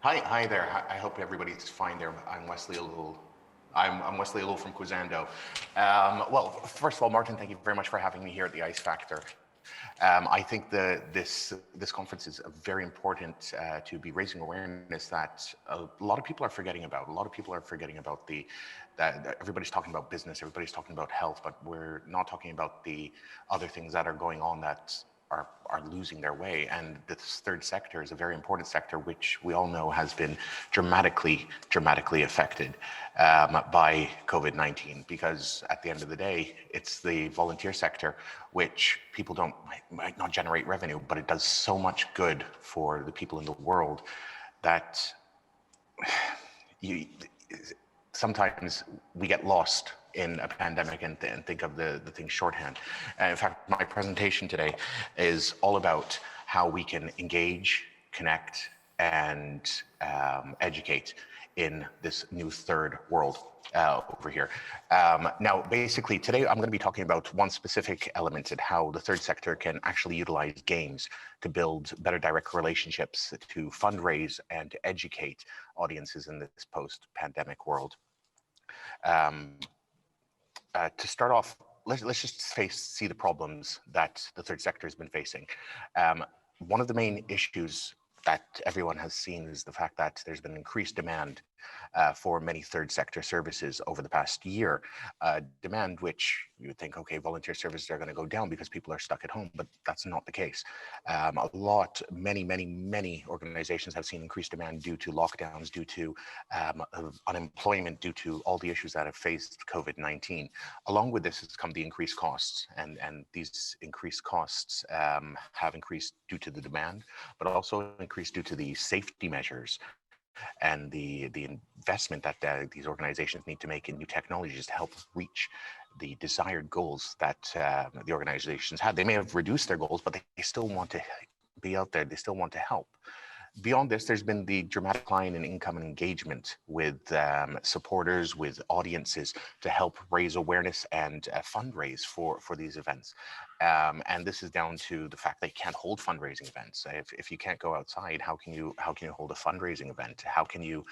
Hi there. I hope everybody's fine there. I'm Wesley Ellul. I'm Wesley Ellul from Quizando. Well, first of all, Martin, thank you very much for having me here at the Ice Factor. I think this conference is very important to be raising awareness that a lot of people are forgetting about. A lot of people are forgetting about that everybody's talking about business, everybody's talking about health, but we're not talking about the other things that are going on that are losing their way. And this third sector is a very important sector, which we all know has been dramatically affected by COVID-19, because at the end of the day, it's the volunteer sector, which people might not generate revenue, but it does so much good for the people in the world that sometimes we get lost in a pandemic and think of the thing shorthand. In fact, my presentation today is all about how we can engage, connect, and educate in this new third world over here. Now, basically, today I'm going to be talking about one specific element and how the third sector can actually utilize games to build better direct relationships, to fundraise, and to educate audiences in this post-pandemic world. To start off, let's just see the problems that the third sector has been facing. One of the main issues that everyone has seen is the fact that there's been increased demand for many third sector services over the past year. Demand which you would think, okay, volunteer services are going to go down because people are stuck at home, but that's not the case. Many organizations have seen increased demand due to lockdowns, due to unemployment, due to all the issues that have faced COVID-19. Along with this has come the increased costs, and these increased costs have increased due to the demand, but also increased due to the safety measures and the investment that these organizations need to make in new technologies to help reach the desired goals that the organizations had. They may have reduced their goals, but they still want to be out there. They still want to help. Beyond this, there's been the dramatic decline in income and engagement with supporters, with audiences, to help raise awareness and fundraise for these events. And this is down to the fact they can't hold fundraising events. If you can't go outside, how can you hold a fundraising event? How can you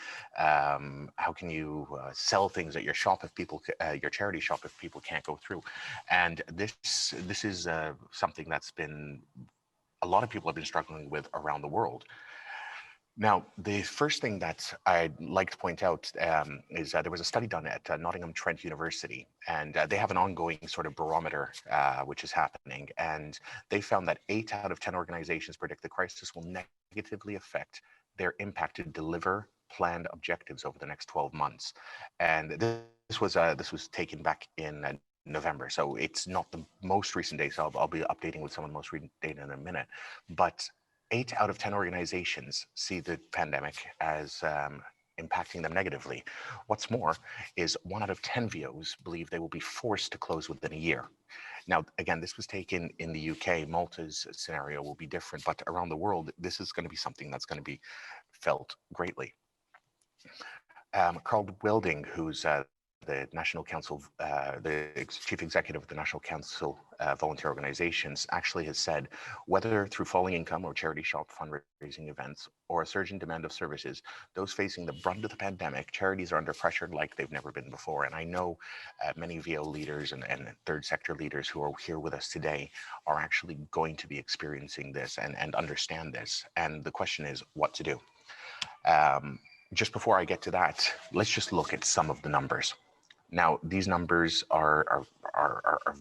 sell things at your shop if people, your charity shop, if people can't go through? And this is something that's been a lot of people have been struggling with around the world. Now, the first thing that I'd like to point out is there was a study done at Nottingham Trent University, and they have an ongoing sort of barometer which is happening, and they found that 8 out of 10 organizations predict the crisis will negatively affect their impact to deliver planned objectives over the next 12 months. And this was taken back in November, so it's not the most recent data. So I'll be updating with some of the most recent data in a minute, but 8 out of 10 organizations see the pandemic as impacting them negatively. What's more is 1 out of 10 VOs believe they will be forced to close within a year. Now, again, this was taken in the UK. Malta's scenario will be different, but around the world, this is going to be something that's going to be felt greatly. Carl Wilding, who's the National Council, the Chief Executive of the National Council Volunteer Organizations, actually has said, whether through falling income or charity shop fundraising events or a surge in demand of services, those facing the brunt of the pandemic, charities are under pressure like they've never been before. And I know many VO leaders and third sector leaders who are here with us today are actually going to be experiencing this and understand this. And the question is what to do. Just before I get to that, let's just look at some of the numbers. Now, these numbers are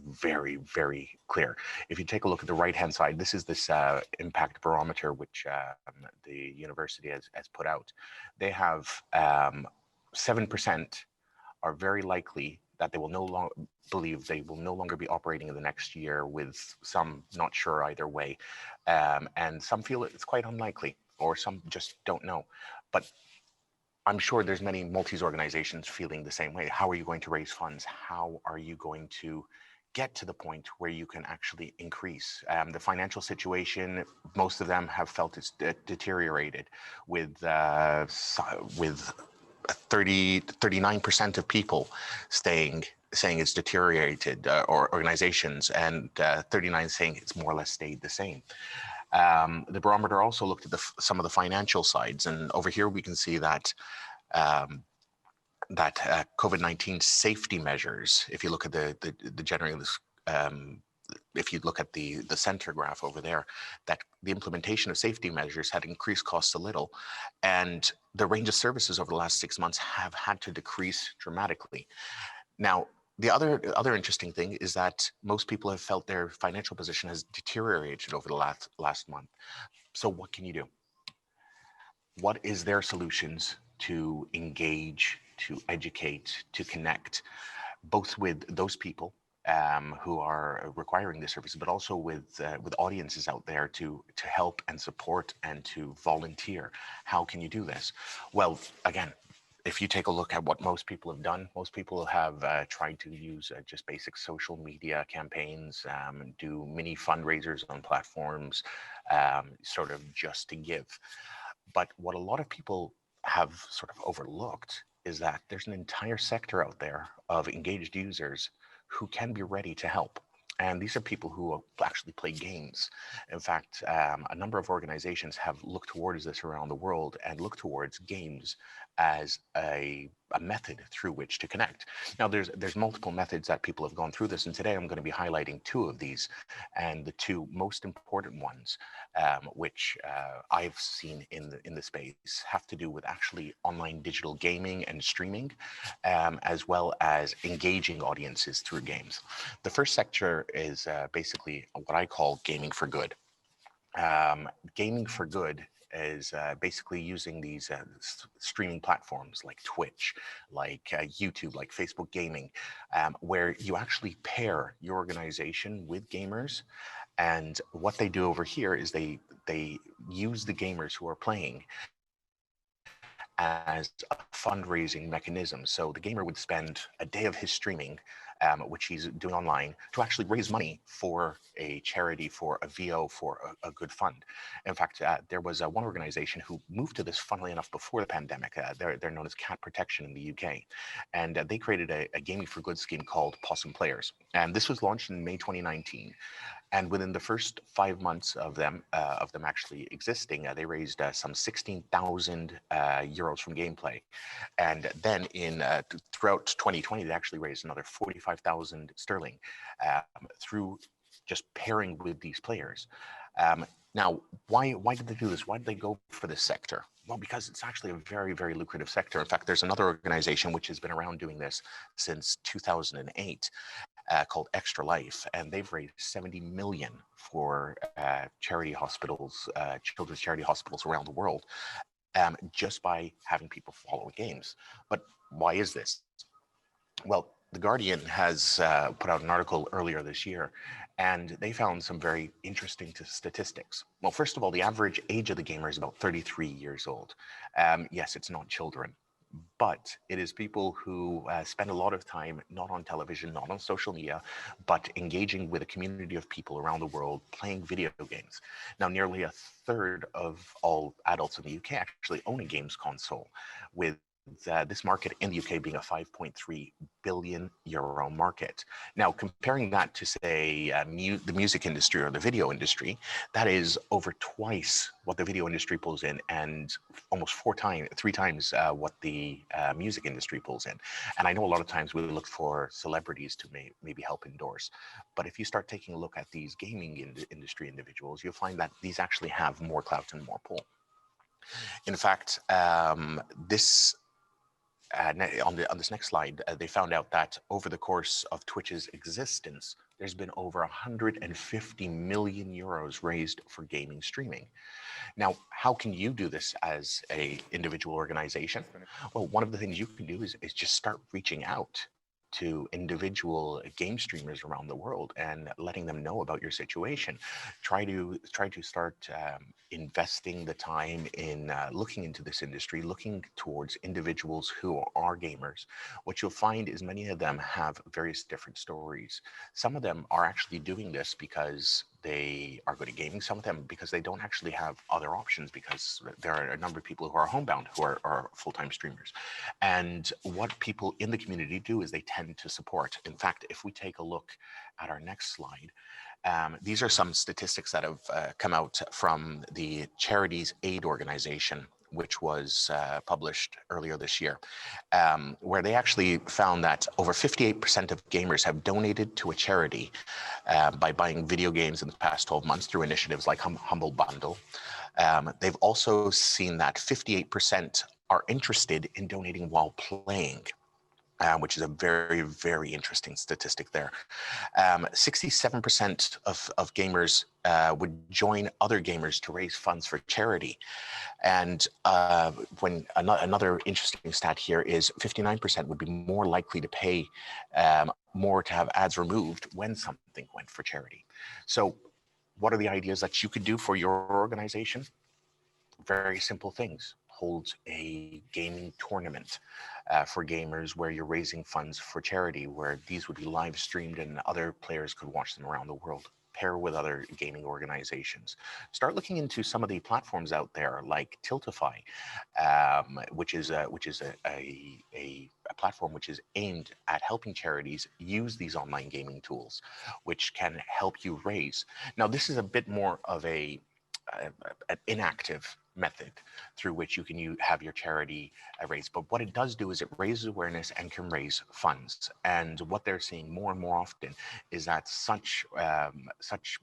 very, very clear. If you take a look at the right-hand side, this is this impact barometer, which the university has put out. They have 7% are very likely that they will no longer be operating in the next year, with some not sure either way. And some feel it's quite unlikely, or some just don't know. But I'm sure there's many Maltese organizations feeling the same way. How are you going to raise funds? How are you going to get to the point where you can actually increase? The financial situation, most of them have felt it's deteriorated, with 39% of people saying it's deteriorated, or organizations, and 39 saying it's more or less stayed the same. The barometer also looked at some of the financial sides, and over here we can see that COVID-19 safety measures, if you look at the general, if you look at the center graph over there, that the implementation of safety measures had increased costs a little, and the range of services over the last 6 months have had to decrease dramatically. Now, the other interesting thing is that most people have felt their financial position has deteriorated over the last month. So what can you do? What is their solutions to engage, to educate, to connect, both with those people who are requiring this service, but also with audiences out there to help and support and to volunteer? How can you do this? Well, again, if you take a look at what most people have done, most people have tried to use just basic social media campaigns, do mini fundraisers on platforms, sort of just to give. But what a lot of people have sort of overlooked is that there's an entire sector out there of engaged users who can be ready to help. And these are people who actually play games. In fact, a number of organizations have looked towards this around the world and look towards games as a method through which to connect. Now, there's multiple methods that people have gone through this, and today I'm going to be highlighting two of these, and the two most important ones, which I've seen in the space, have to do with actually online digital gaming and streaming, as well as engaging audiences through games. The first sector is basically what I call gaming for good. Gaming for good is basically using these streaming platforms like Twitch, like YouTube, like Facebook Gaming, where you actually pair your organization with gamers. And what they do over here is they use the gamers who are playing as a fundraising mechanism. So the gamer would spend a day of his streaming, which he's doing online, to actually raise money for a charity, for a VO, for a good fund. In fact, there was one organization who moved to this, funnily enough, before the pandemic. They're known as Cat Protection in the UK. And they created a gaming for good scheme called Possum Players. And this was launched in May 2019. And within the first 5 months of them actually existing, they raised some 16,000 euros from gameplay. And then throughout 2020, they actually raised another 45,000 sterling through just pairing with these players. Now, why did they do this? Why did they go for this sector? Well, because it's actually a very, very lucrative sector. In fact, there's another organization which has been around doing this since 2008. Called Extra Life, and they've raised 70 million for charity hospitals, children's charity hospitals around the world, just by having people follow games. But why is this? Well, The Guardian has put out an article earlier this year, and they found some very interesting statistics. Well, first of all, the average age of the gamer is about 33 years old. Yes, it's not children, but it is people who spend a lot of time not on television, not on social media, but engaging with a community of people around the world playing video games. Now, nearly a third of all adults in the UK actually own a games console, with this market in the UK being a 5.3 billion euro market. Now, comparing that to, say, the music industry or the video industry, that is over twice what the video industry pulls in, and almost three times what the music industry pulls in. And I know a lot of times we look for celebrities to maybe help endorse, but if you start taking a look at these gaming industry individuals, you'll find that these actually have more clout and more pull. In fact, on this next slide, they found out that over the course of Twitch's existence, there's been over 150 million euros raised for gaming streaming. Now, how can you do this as an individual organization? Well, one of the things you can do is just start reaching out to individual game streamers around the world and letting them know about your situation. Try to start investing the time in looking into this industry, looking towards individuals who are gamers. What you'll find is many of them have various different stories. Some of them are actually doing this because they are good at gaming, some of them because they don't actually have other options, because there are a number of people who are homebound, who are full-time streamers. And what people in the community do is they tend to support. In fact, if we take a look at our next slide, These are some statistics that have come out from the Charities Aid Organization, which was published earlier this year, where they actually found that over 58% of gamers have donated to a charity by buying video games in the past 12 months through initiatives like Humble Bundle. They've also seen that 58% are interested in donating while playing. Which is a very, very interesting statistic there. 67% of gamers would join other gamers to raise funds for charity. And when another interesting stat here is 59% would be more likely to pay more to have ads removed when something went for charity. So what are the ideas that you could do for your organization? Very simple things. Hold a gaming tournament for gamers where you're raising funds for charity, where these would be live streamed and other players could watch them around the world. Pair with other gaming organizations. Start looking into some of the platforms out there like Tiltify, which is a platform which is aimed at helping charities use these online gaming tools, which can help you raise. Now, this is a bit more of an inactive method through which you can have your charity raise. But what it does do is it raises awareness and can raise funds. And what they're seeing more and more often is that such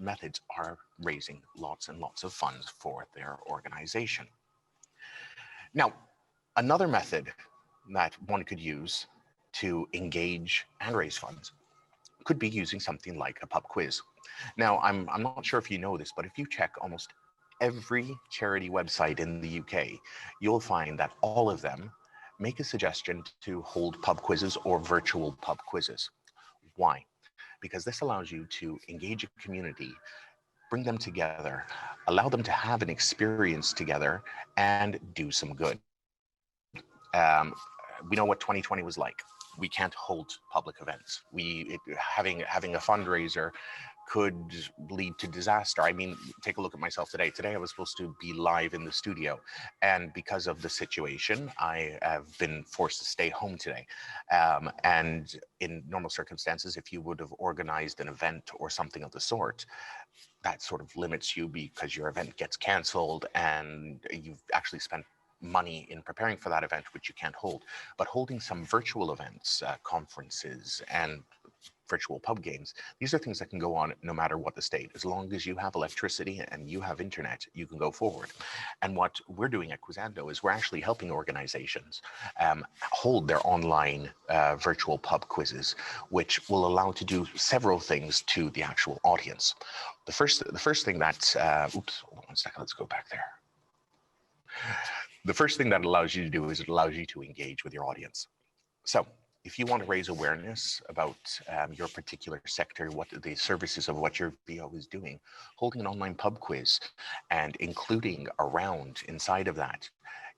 methods are raising lots and lots of funds for their organization. Now, another method that one could use to engage and raise funds could be using something like a pub quiz. Now, I'm not sure if you know this, but if you check almost every charity website in the UK, you'll find that all of them make a suggestion to hold pub quizzes or virtual pub quizzes. Why? Because this allows you to engage a community, bring them together, allow them to have an experience together, and do some good. We know what 2020 was like. We can't hold public events. Having a fundraiser could lead to disaster. I mean, take a look at myself today. Today I was supposed to be live in the studio, and because of the situation, I have been forced to stay home today. And in normal circumstances, if you would have organized an event or something of the sort, that sort of limits you because your event gets canceled and you've actually spent money in preparing for that event, which you can't hold. But holding some virtual events, conferences, and virtual pub games, these are things that can go on no matter what the state. As long as you have electricity and you have internet, you can go forward. And what we're doing at Quizando is we're actually helping organizations hold their online virtual pub quizzes, which will allow to do several things to the actual audience. The first thing that, oops, hold on one second, let's go back there. The first thing that it allows you to do is it allows you to engage with your audience. So if you want to raise awareness about your particular sector, what the services of what your VO is doing, holding an online pub quiz and including a round inside of that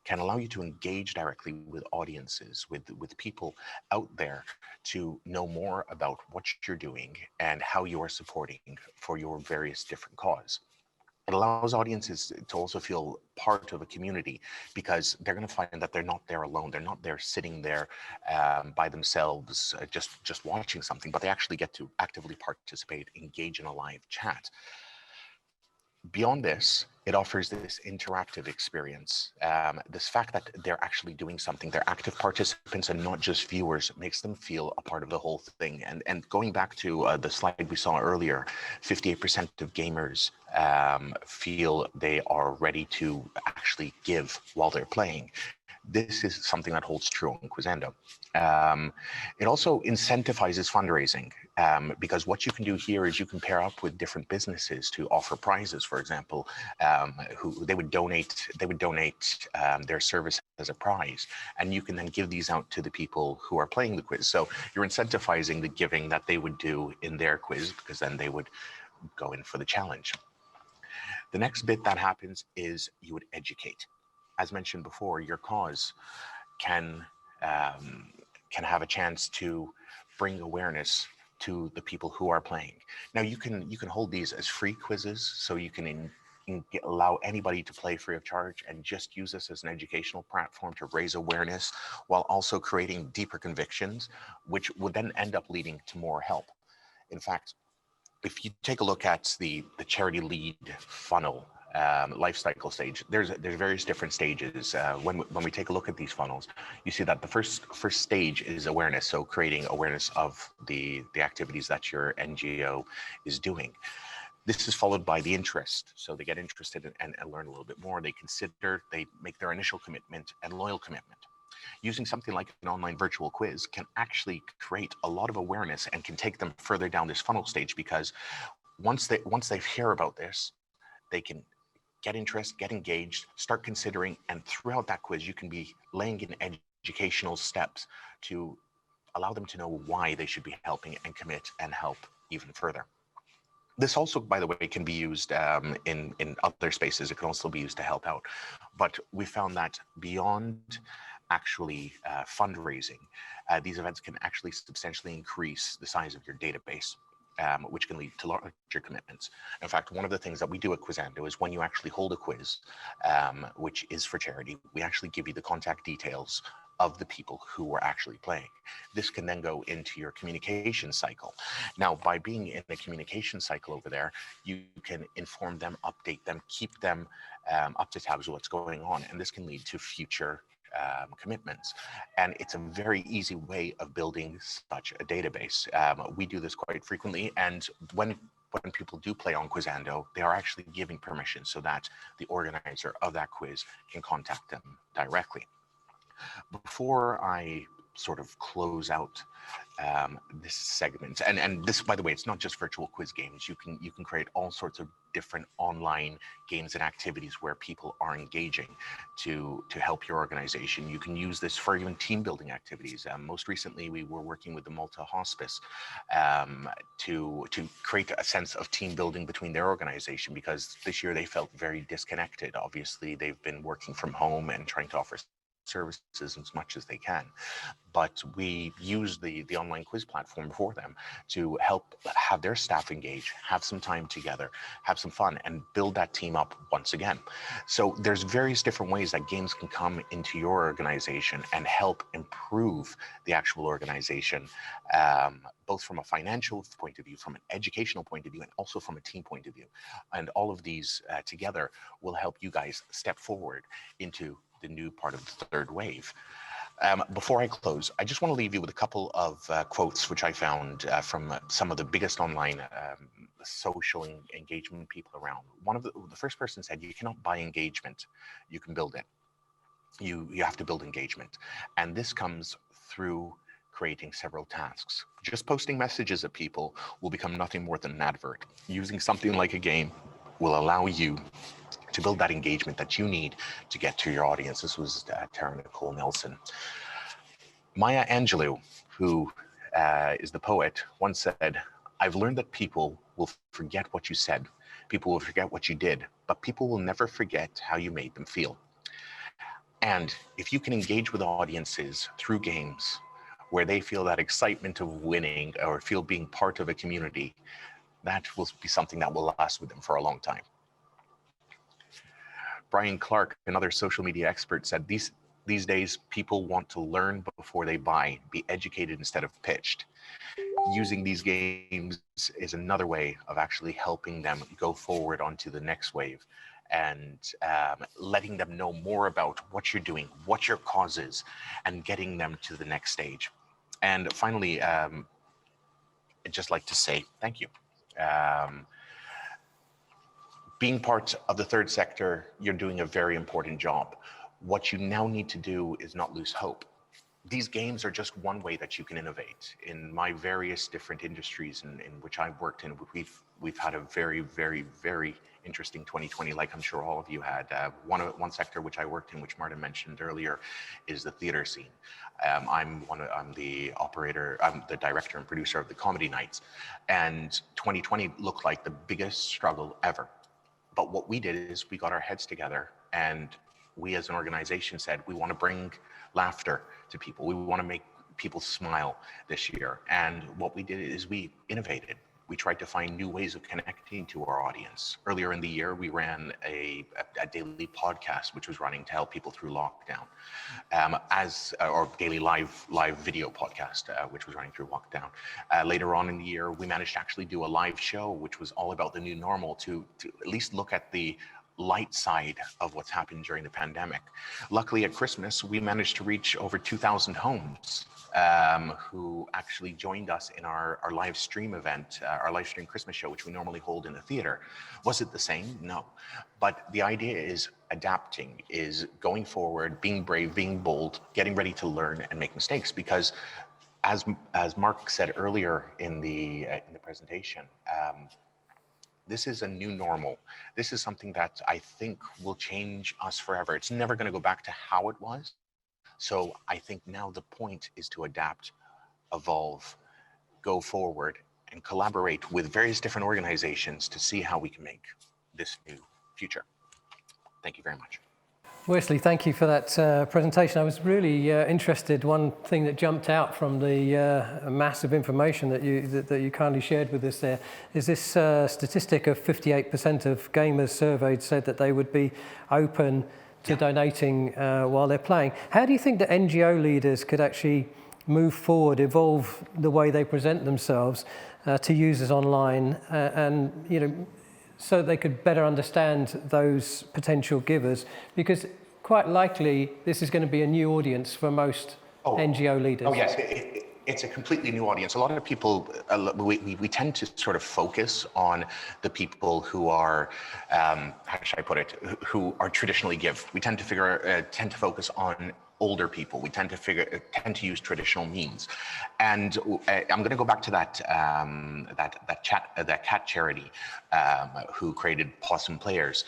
can allow you to engage directly with audiences, with people out there to know more about what you're doing and how you are supporting for your various different causes. It allows audiences to also feel part of a community because they're going to find that they're not there alone. They're not there sitting there by themselves, just watching something, but they actually get to actively participate, engage in a live chat. Beyond this, it offers this interactive experience. This fact that they're actually doing something, they're active participants and not just viewers, makes them feel a part of the whole thing. And going back to the slide we saw earlier, 58% of gamers feel they are ready to actually give while they're playing. This is something that holds true on Quizando. It also incentivizes fundraising because what you can do here is you can pair up with different businesses to offer prizes. For example, who they would donate their service as a prize, and you can then give these out to the people who are playing the quiz. So you're incentivizing the giving that they would do in their quiz because then they would go in for the challenge. The next bit that happens is you would educate. As mentioned before, your cause can have a chance to bring awareness to the people who are playing. Now you can hold these as free quizzes, so you can allow anybody to play free of charge and just use this as an educational platform to raise awareness while also creating deeper convictions, which would then end up leading to more help. In fact, if you take a look at the charity lead funnel life cycle stage, there's various different stages. When we take a look at these funnels, you see that the first stage is awareness. So creating awareness of the activities that your NGO is doing. This is followed by the interest. So they get interested and learn a little bit more. They consider, they make their initial commitment and loyal commitment. Using something like an online virtual quiz can actually create a lot of awareness and can take them further down this funnel stage, because once they hear about this, they can get interest, get engaged, start considering, and throughout that quiz, you can be laying in educational steps to allow them to know why they should be helping and commit and help even further. This also, by the way, can be used in other spaces. It can also be used to help out. But we found that beyond actually fundraising, these events can actually substantially increase the size of your database, which can lead to larger commitments. In fact, one of the things that we do at Quizando is when you actually hold a quiz, which is for charity, we actually give you the contact details of the people who are actually playing. This can then go into your communication cycle. Now, by being in the communication cycle over there, you can inform them, update them, keep them up to tabs with what's going on. And this can lead to future commitments. And it's a very easy way of building such a database. We do this quite frequently. And when people do play on Quizando, they are actually giving permission so that the organizer of that quiz can contact them directly. Before I sort of close out this segment, and this, by the way, it's not just virtual quiz games. You can create all sorts of different online games and activities where people are engaging to help your organization. You can use this for even team building activities. Most recently, we were working with the Malta Hospice to create a sense of team building between their organization, because this year they felt very disconnected. Obviously, they've been working from home and trying to offer services as much as they can, but we use the online quiz platform for them to help have their staff engage, have some time together, have some fun, and build that team up once again. So there's various different ways that games can come into your organization and help improve the actual organization, both from a financial point of view, from an educational point of view, and also from a team point of view. And all of these together will help you guys step forward into the new part of the third wave. Before I close, I just want to leave you with a couple of quotes which I found from some of the biggest online social engagement people around. One of the first person said, "You cannot buy engagement; you can build it. You have to build engagement," and this comes through creating several tasks. Just posting messages at people will become nothing more than an advert. Using something like a game will allow you to build that engagement that you need to get to your audience. This was Tara Nicole Nelson. Maya Angelou, who is the poet, once said, "I've learned that people will forget what you said, people will forget what you did, but people will never forget how you made them feel." And if you can engage with audiences through games where they feel that excitement of winning or feel being part of a community, that will be something that will last with them for a long time. Brian Clark, another social media expert, said these days people want to learn before they buy, be educated instead of pitched. Using these games is another way of actually helping them go forward onto the next wave, and letting them know more about what you're doing, what your cause is, and getting them to the next stage. And finally, I'd just like to say thank you. Being part of the third sector, you're doing a very important job. What you now need to do is not lose hope. These games are just one way that you can innovate. In my various different industries in which I've worked in, we've had a very, very, very interesting 2020, like I'm sure all of you had. One sector which I worked in, which Martin mentioned earlier, is the theater scene. I'm the director and producer of the Comedy Nights, and 2020 looked like the biggest struggle ever. But what we did is we got our heads together, and we as an organization said, we want to bring laughter to people. We want to make people smile this year. And what we did is we innovated. we tried to find new ways of connecting to our audience. Earlier in the year, we ran a daily podcast, which was running to help people through lockdown, or daily live video podcast, which was running through lockdown. Later on in the year, we managed to actually do a live show, which was all about the new normal, to at least look at the light side of what's happened during the pandemic. Luckily, at Christmas, we managed to reach over 2,000 homes who actually joined us in our live stream event, our live stream Christmas show, which we normally hold in the theater. Was it the same? No. But the idea is adapting, is going forward, being brave, being bold, getting ready to learn and make mistakes. Because as Mark said earlier in the presentation, this is a new normal. This is something that I think will change us forever. It's never going to go back to how it was. So I think now the point is to adapt, evolve, go forward, and collaborate with various different organizations to see how we can make this new future. Thank you very much. Wesley, thank you for that presentation. I was really interested. One thing that jumped out from the massive information that you kindly shared with us there is this statistic of 58% of gamers surveyed said that they would be open to donating while they're playing. How do you think that NGO leaders could actually move forward, evolve the way they present themselves to users online, and so they could better understand those potential givers? Because quite likely this is going to be a new audience for most NGO leaders. Oh yes, it's a completely new audience. A lot of people, we tend to sort of focus on the people who are, how should I put it, who are traditionally give. We tend to focus on older people. We tend to use traditional means. And I'm going to go back to that cat charity who created Possum Players.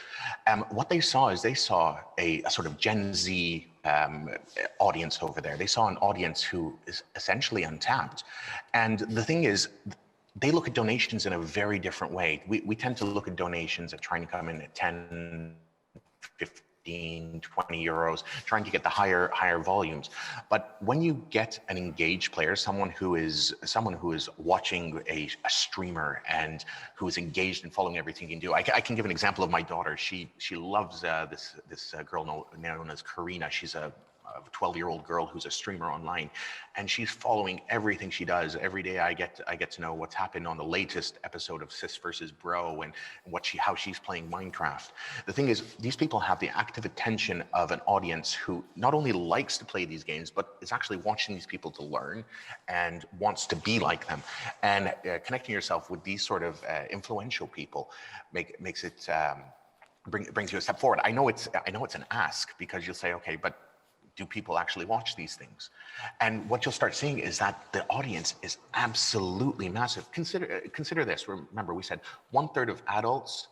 What they saw is a sort of Gen Z audience over there. They saw an audience who is essentially untapped. And the thing is, they look at donations in a very different way. We tend to look at donations at trying to come in at 10, 15, 20 euros, trying to get the higher volumes. But when you get an engaged player, someone who is watching a streamer and who is engaged in following everything you can do. I can give an example of my daughter. She loves this girl known as Karina. She's a 12-year-old girl who's a streamer online, and she's following everything she does. Every day I get to know what's happened on the latest episode of Sis versus Bro and how she's playing Minecraft. The thing is, these people have the active attention of an audience who not only likes to play these games, but is actually watching these people to learn and wants to be like them. And connecting yourself with these sort of influential people makes it brings you a step forward. I know it's an ask, because you'll say, okay, but do people actually watch these things? And what you'll start seeing is that the audience is absolutely massive. Consider this. Remember, we said 1/3 of adults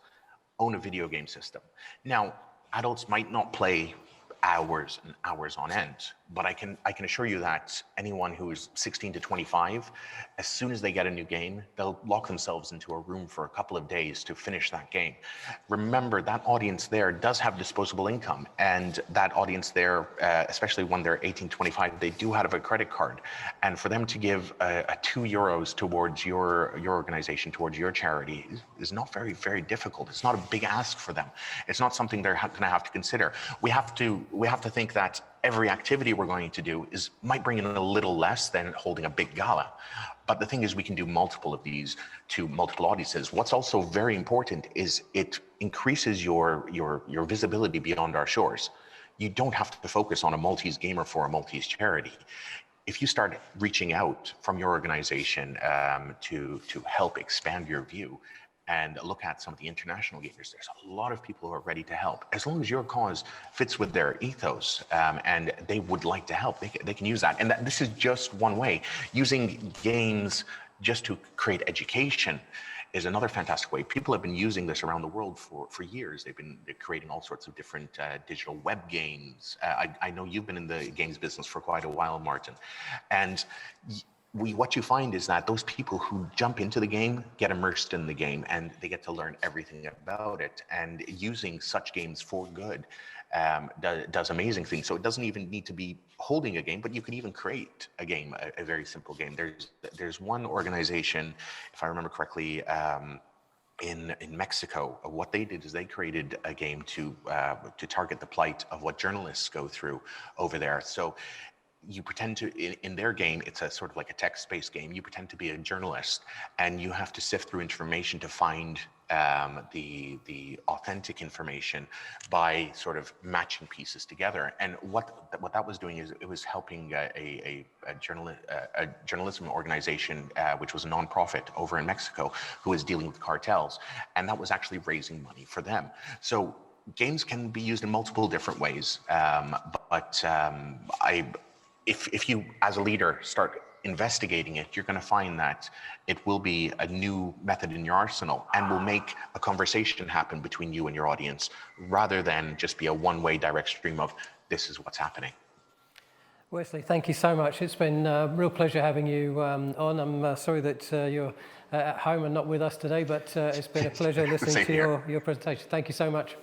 own a video game system. Now, adults might not play hours and hours on end, but I can assure you that anyone who is 16 to 25, as soon as they get a new game, they'll lock themselves into a room for a couple of days to finish that game. Remember, that audience there does have disposable income, and that audience there, especially when they're 18, 25, they do have a credit card. And for them to give a 2 euros towards your organization, towards your charity, is not very, very difficult. It's not a big ask for them. It's not something they're going to have to consider. We have to think that every activity we're going to do might bring in a little less than holding a big gala. But the thing is, we can do multiple of these to multiple audiences. What's also very important is it increases your visibility beyond our shores. You don't have to focus on a Maltese gamer for a Maltese charity. If you start reaching out from your organization to help expand your view, and look at some of the international gamers, there's a lot of people who are ready to help. As long as your cause fits with their ethos and they would like to help, they can use that. And this is just one way. Using games just to create education is another fantastic way. People have been using this around the world for years. They're creating all sorts of different digital web games. I know you've been in the games business for quite a while, Martin. And what you find is that those people who jump into the game get immersed in the game, and they get to learn everything about it. And using such games for good does amazing things. So it doesn't even need to be holding a game, but you could even create a game, a very simple game. There's one organization, if I remember correctly, in Mexico. What they did is they created a game to target the plight of what journalists go through over there. So you pretend to, in their game, it's a sort of like a text-based game. You pretend to be a journalist, and you have to sift through information to find the authentic information by sort of matching pieces together. And what that was doing is it was helping a journalism organization, which was a nonprofit over in Mexico, who was dealing with cartels, and that was actually raising money for them. So games can be used in multiple different ways, if you, as a leader, start investigating it, you're going to find that it will be a new method in your arsenal and will make a conversation happen between you and your audience, rather than just be a one-way direct stream of this is what's happening. Wesley, thank you so much. It's been a real pleasure having you on. I'm sorry that you're at home and not with us today, but it's been a pleasure listening to your presentation. Thank you so much.